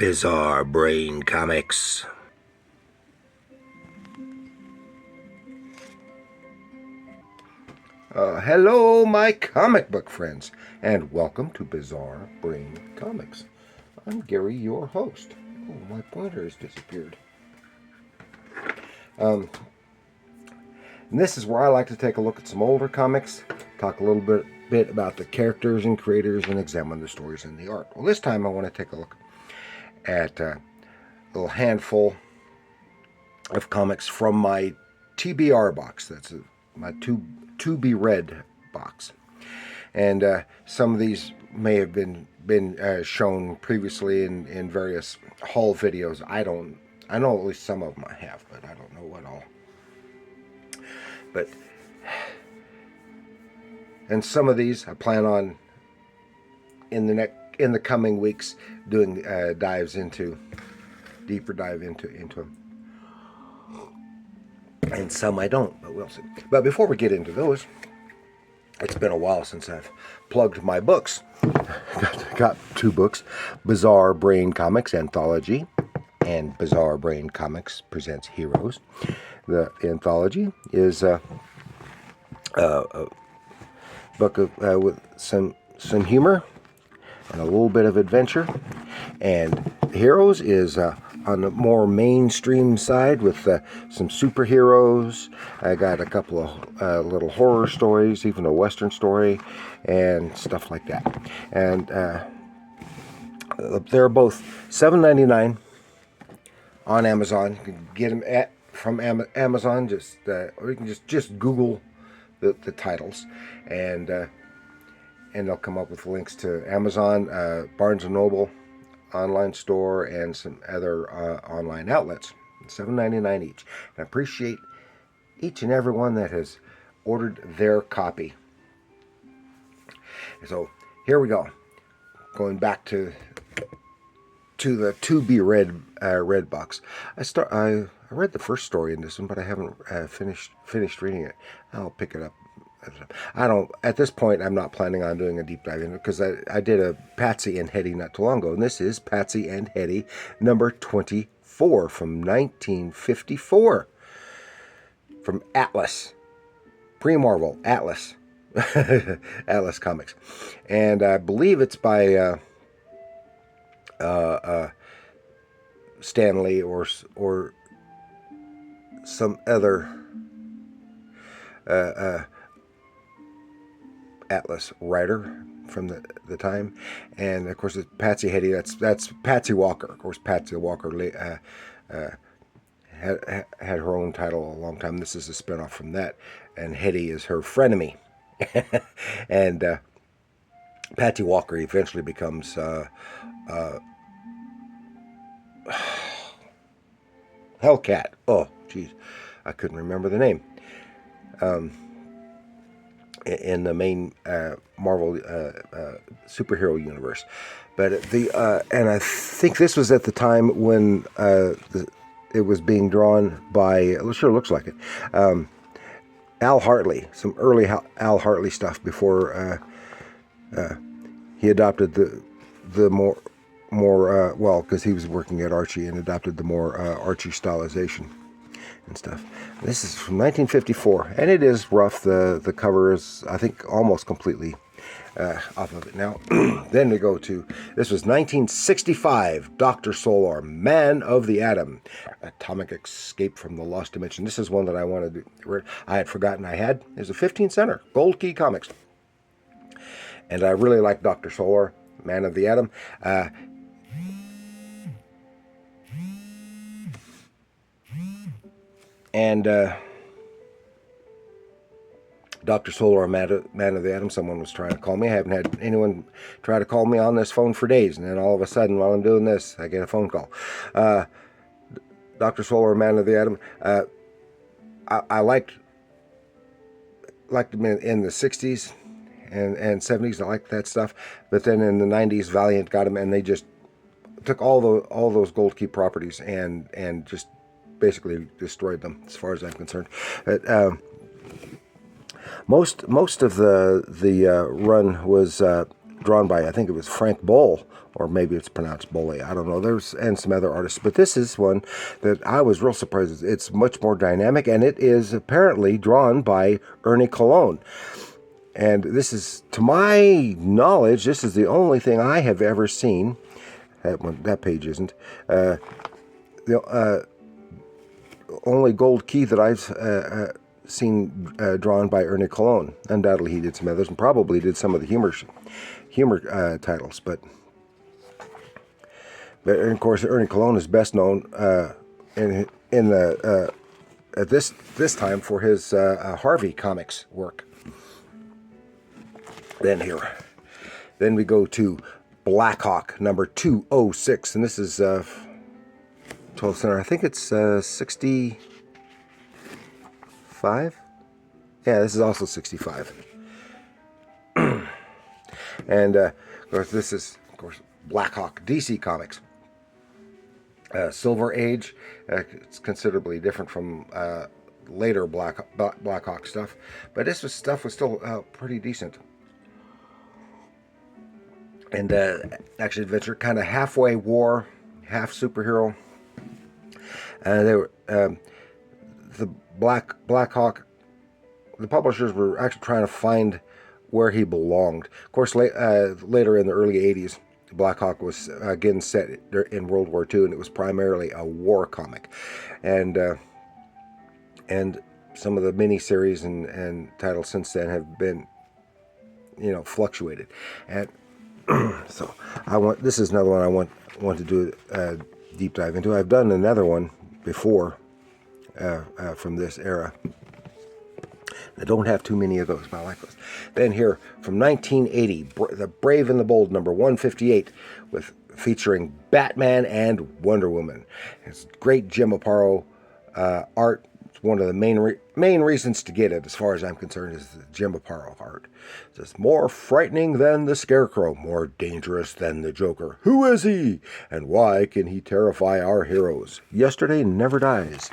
Bizarre Brain Comics. Hello, my comic book friends, and welcome to Bizarre Brain Comics. I'm Gary, your host. Oh, my pointer has disappeared. And this is where I like to take a look at some older comics, talk a little bit about the characters and creators, and examine the stories and the art. Well, this time I want to take a look at a little handful of comics from my TBR box. That's my to be read box, and some of these may have been shown previously in various haul videos. I know at least some of them I have, but I don't know what all. But and some of these I plan on in the coming weeks doing deeper dive into them. And some I don't, but we'll see. But before we get into those, it's been a while since I've plugged my books. Got two books, Bizarre Brain Comics Anthology and Bizarre Brain Comics Presents Heroes. The anthology is a book with some humor and a little bit of adventure. And Heroes is on the more mainstream side with some superheroes. I got a couple of little horror stories, even a western story, and stuff like that. And they're both $7.99 on Amazon. You can get them from Amazon. Or you can just Google the titles, and they'll come up with links to Amazon, Barnes & Noble online store, and some other online outlets. $7.99 each. And I appreciate each and every one that has ordered their copy. So here we go. Going back to the to be read box. I read the first story in this one, but I haven't finished reading it. I'll pick it up. At this point, I'm not planning on doing a deep dive in it because I did a Patsy and Hetty not too long ago, and this is Patsy and Hetty number 24 from 1954 from Atlas, pre-Marvel, Atlas, Atlas Comics, and I believe it's by Stan Lee or some other Atlas writer from the time. And of course it's Patsy Hetty, that's Patsy Walker. Of course Patsy Walker had her own title a long time. This is a spinoff from that, and Hetty is her frenemy. And Patsy Walker eventually becomes Hellcat. Oh geez, I couldn't remember the name. In the main Marvel superhero universe, but and I think this was at the time when it was being drawn by. It sure looks like it. Al Hartley, some early Al Hartley stuff before he adopted the more well, because he was working at Archie and adopted the more Archie stylization and stuff. This is from 1954, and it is rough. The cover is, I think, almost completely off of it now. Then we go to, this was 1965, Dr. Solar, Man of the Atom, Atomic Escape from the Lost Dimension. This is one that I wanted to, I had forgotten I had. It was a 15-center, Gold Key Comics. And I really like Dr. Solar, Man of the Atom. And Dr. Solar, Man of the Atom, someone was trying to call me. I haven't had anyone try to call me on this phone for days. And then all of a sudden, while I'm doing this, I get a phone call. Dr. Solar, Man of the Atom. I liked him in the 60s and 70s. I liked that stuff. But then in the 90s, Valiant got him, and they just took all those Gold Key properties and just basically destroyed them, as far as I'm concerned. But most of the run was drawn by, I think it was Frank Boll, or maybe it's pronounced Bolle. I don't know. And some other artists, but this is one that I was real surprised. It's much more dynamic, and it is apparently drawn by Ernie Colon. And this is, to my knowledge, this is the only thing I have ever seen. That page isn't. The only gold key that I've seen drawn by Ernie Colon. Undoubtedly, he did some others, and probably did some of the humor titles. But of course, Ernie Colon is best known in the at this time for his Harvey Comics work. Then we go to Blackhawk number 206, and this is 12 center. I think it's 65. Yeah, this is also 65. And of course, this is Blackhawk, DC Comics. Silver Age. It's considerably different from later Blackhawk stuff, but this stuff was still pretty decent. And action adventure, kind of halfway war, half superhero. They were the Blackhawk. The publishers were actually trying to find where he belonged. Of course, later in the early '80s, Blackhawk was again set in World War II, and it was primarily a war comic. And some of the miniseries and titles since then have been, fluctuated. And so this is another one I want to do a deep dive into. I've done another one before from this era. I don't have too many of those, but I like those. Then here from 1980, The Brave and the Bold, number 158, featuring Batman and Wonder Woman. It's great Jim Aparo art. It's one of the main reasons to get it, as far as I'm concerned, is the Jim Aparo art. It says, more frightening than the Scarecrow, more dangerous than the Joker. Who is he? And why can he terrify our heroes? Yesterday never dies.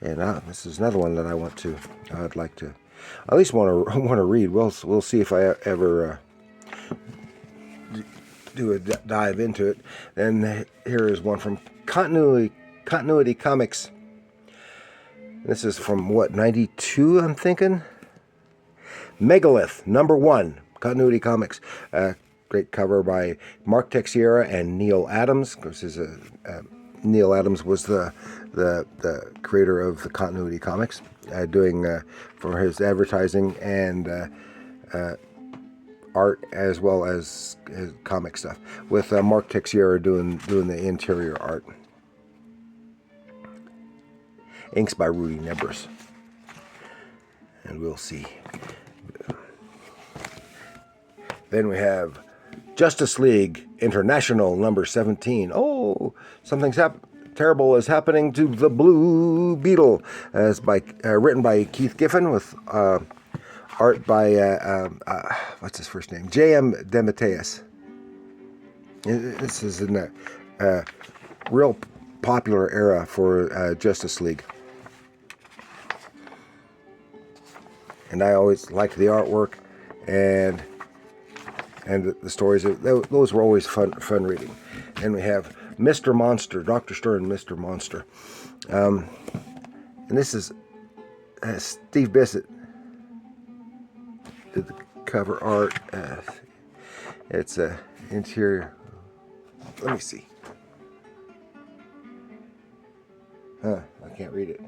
And this is another one that I'd like to at least want to read. We'll see if I ever do a dive into it. And here is one from Continuity Comics. This is from 92, I'm thinking. Megalith, number 1, Continuity Comics. Great cover by Mark Texiera and Neil Adams. Of course, Neil Adams was the creator of the Continuity Comics, doing for his advertising and art, as well as his comic stuff, with Mark Texiera doing the interior art. Inks by Rudy Nebris. And we'll see. Then we have Justice League International number 17. Oh, something's terrible is happening to the Blue Beetle. It's written by Keith Giffen, with art by what's his first name? J.M. DeMatteis. This is in a real popular era for Justice League. And I always liked the artwork and the stories. Those were always fun reading. And we have Mr. Monster, Dr. Stern, Mr. Monster. And this is Steve Bissett did the cover art. It's a interior. Let me see. I can't read it.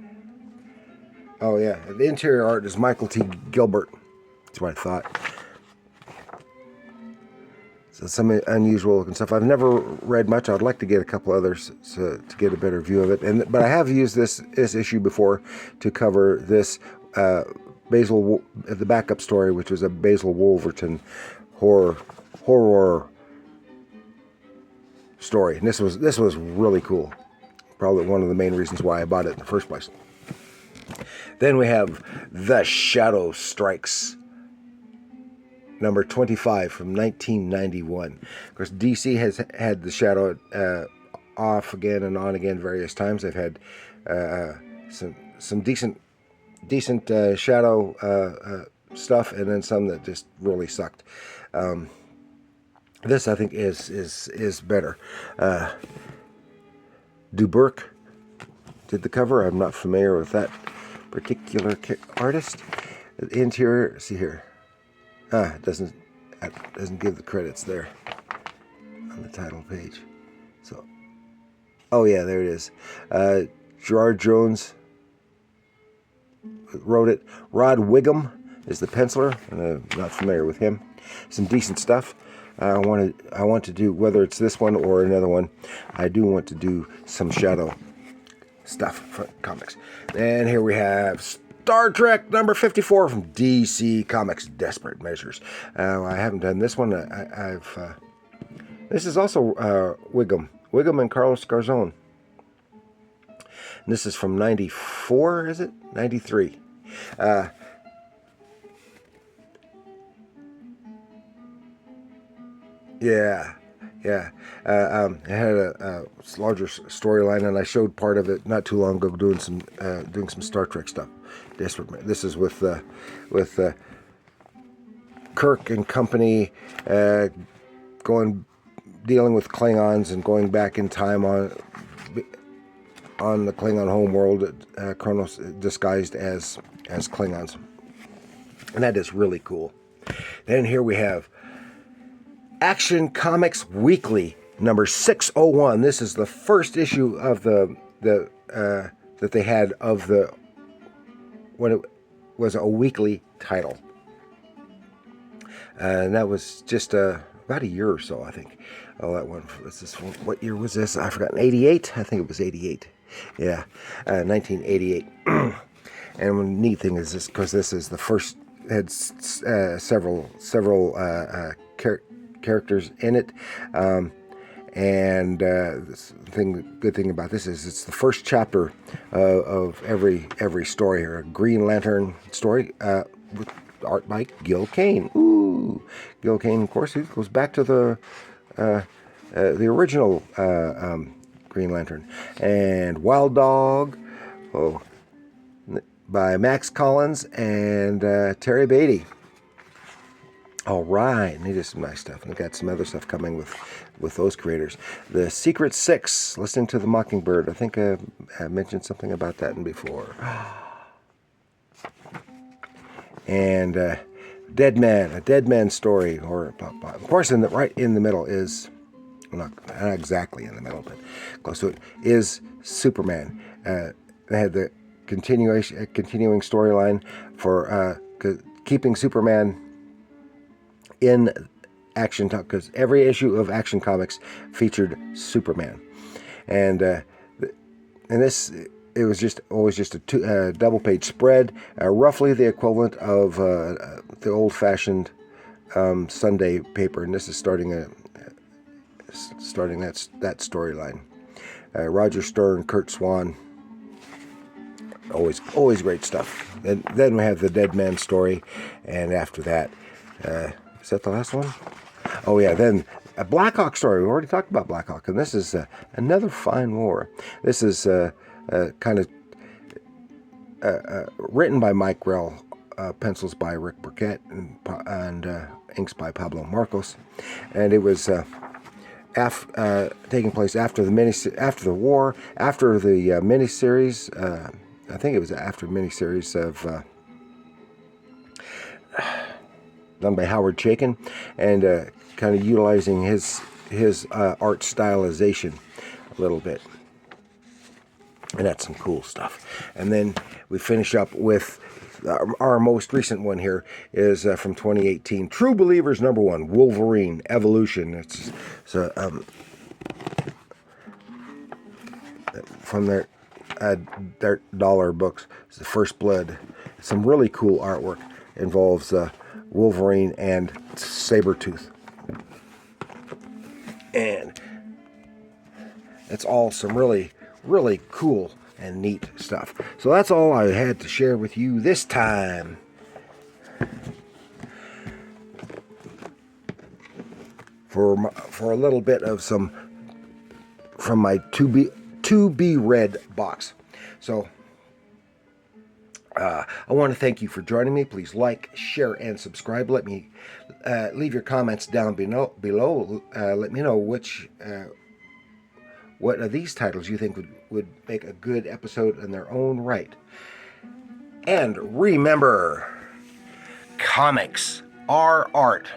Oh yeah, the interior art is Michael T. Gilbert. That's what I thought. So some unusual looking stuff. I've never read much. I'd like to get a couple others to get a better view of it. But I have used this issue before to cover this the backup story, which was a Basil Wolverton horror story. And this was really cool. Probably one of the main reasons why I bought it in the first place. Then we have The Shadow Strikes, number 25 from 1991. Of course, DC has had The Shadow off again and on again various times. They've had some decent Shadow stuff, and then some that just really sucked. This I think is better. Duburk did the cover. I'm not familiar with that particular artist. The interior, see here. It doesn't give the credits there on the title page. So, oh yeah, there it is. Gerard Jones wrote it. Rod Wiggum is the penciler, and I'm not familiar with him. Some decent stuff. I want to do, whether it's this one or another one, I do want to do some Shadow stuff for comics. And here we have Star Trek number 54 from DC Comics, Desperate Measures. I haven't done this one. This is also Wiggum and Carlos Garzón. And this is from 94, is it? 93. Yeah. It had a larger storyline, and I showed part of it not too long ago, doing some Star Trek stuff. Desperate. This is with Kirk and company dealing with Klingons and going back in time on the Klingon homeworld, Kronos disguised as Klingons, and that is really cool. Then here we have Action Comics Weekly, number 601. This is the first issue of that they had of when it was a weekly title, and that was just about a year or so, I think. Oh, that one. What year was this? I've forgotten. 88. I think it was 88. Yeah, 1988. And the neat thing is this, because this is the first, had several characters in it, and good thing about this is it's the first chapter of every story here. A Green Lantern story with art by Gil Kane. Ooh, Gil Kane, of course, he goes back to the original Green Lantern. And Wild Dog, by Max Collins and Terry Beatty. All right, and they did some nice stuff, and they got some other stuff coming with those creators. The Secret Six, Listening to the Mockingbird. I think I mentioned something about that before. And Dead Man, a Dead Man story, or of course, right in the middle is, well, not exactly in the middle, but close to it, is Superman. They had the continuing storyline for keeping Superman in Action, because every issue of Action Comics featured Superman, and this, it was always just a double page spread, roughly the equivalent of the old fashioned Sunday paper, and this is starting that storyline. Roger Stern, Kurt Swan, always great stuff. Then we have the Dead Man story, and after that, is that the last one? Oh yeah, then a Blackhawk story. We already talked about Blackhawk, and this is another fine war. This is kind of written by Mike Grell, pencils by Rick Burkett, and inks by Pablo Marcos, and it was taking place after the war, after the miniseries. I think it was after miniseries of done by Howard Chaykin, and kind of utilizing his art stylization a little bit. And that's some cool stuff. And then we finish up with our most recent one here is from 2018. True Believers #1, Wolverine Evolution. It's from their dollar books. It's the First Blood. Some really cool artwork. Involves Wolverine and Sabretooth. And it's all some really, really cool and neat stuff. So that's all I had to share with you this time. For a little bit of some from my to be read box. So I want to thank you for joining me. Please like, share, and subscribe. Let me leave your comments down below. Let me know what of these titles you think would make a good episode in their own right. And remember, comics are art.